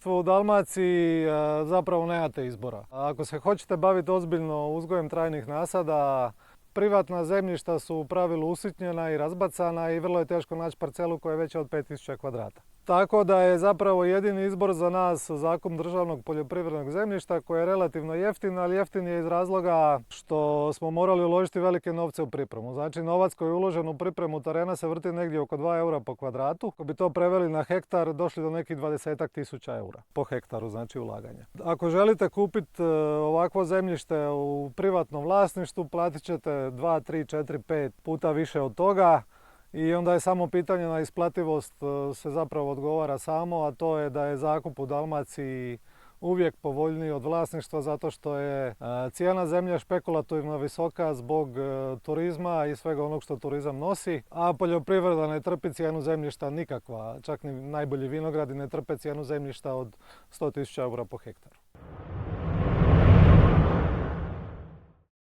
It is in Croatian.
U Dalmaciji zapravo nemate izbora. Ako se hoćete baviti ozbiljno uzgojem trajnih nasada, privatna zemljišta su u pravilu usitnjena i razbacana i vrlo je teško naći parcelu koja je veća od 5000 kvadrata. Tako da je zapravo jedini izbor za nas zakup državnog poljoprivrednog zemljišta koje je relativno jeftin, ali jeftin je iz razloga što smo morali uložiti velike novce u pripremu. Znači novac koji je uložen u pripremu terena se vrti negdje oko 2 eura po kvadratu. Ako bi to preveli na hektar, došli do nekih 20.000 eura po hektaru, znači ulaganja. Ako želite kupiti ovakvo zemljište u privatnom vlasništvu, platit ćete 2, 3, 4, 5 puta više od toga. I onda je samo pitanje na isplativost se zapravo odgovara samo, a to je da je zakup u Dalmaciji uvijek povoljniji od vlasništva zato što je cijena zemlje špekulativno visoka zbog turizma i svega onog što turizam nosi, a poljoprivreda ne trpi cijenu zemljišta nikakva, čak ni najbolji vinogradi ne trpe cijenu zemljišta od 100.000 eura po hektaru.